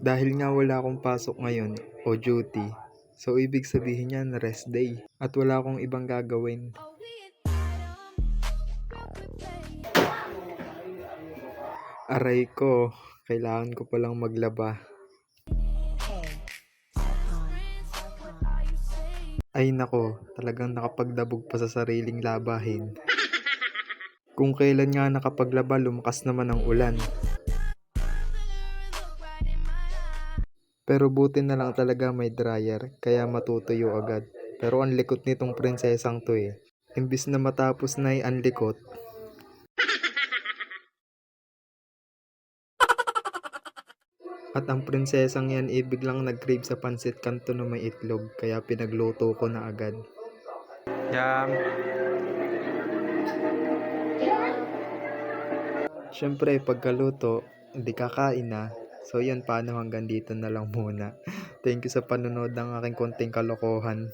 Dahil nga wala akong pasok ngayon o duty, so ibig sabihin niyan rest day at wala akong ibang gagawin. Aray ko, kailangan ko palang maglaba. Ay nako, talagang nakapaglabog pa sa sariling labahin. Kung kailan nga nakapaglaba, lumakas naman ang ulan. Pero buti na lang talaga may dryer, kaya matutuyo agad. Pero ang likot nitong prinsesang to eh. Imbis na matapos na ang likot. At ang prinsesang yan biglang nag-crave sa pansit kanto na may itlog, kaya pinagluto ko na agad. Yum! Siyempre, pagkaluto, hindi kakain na. So yan, paano hanggang dito na lang muna. Thank you sa panonood ng aking konting kalokohan.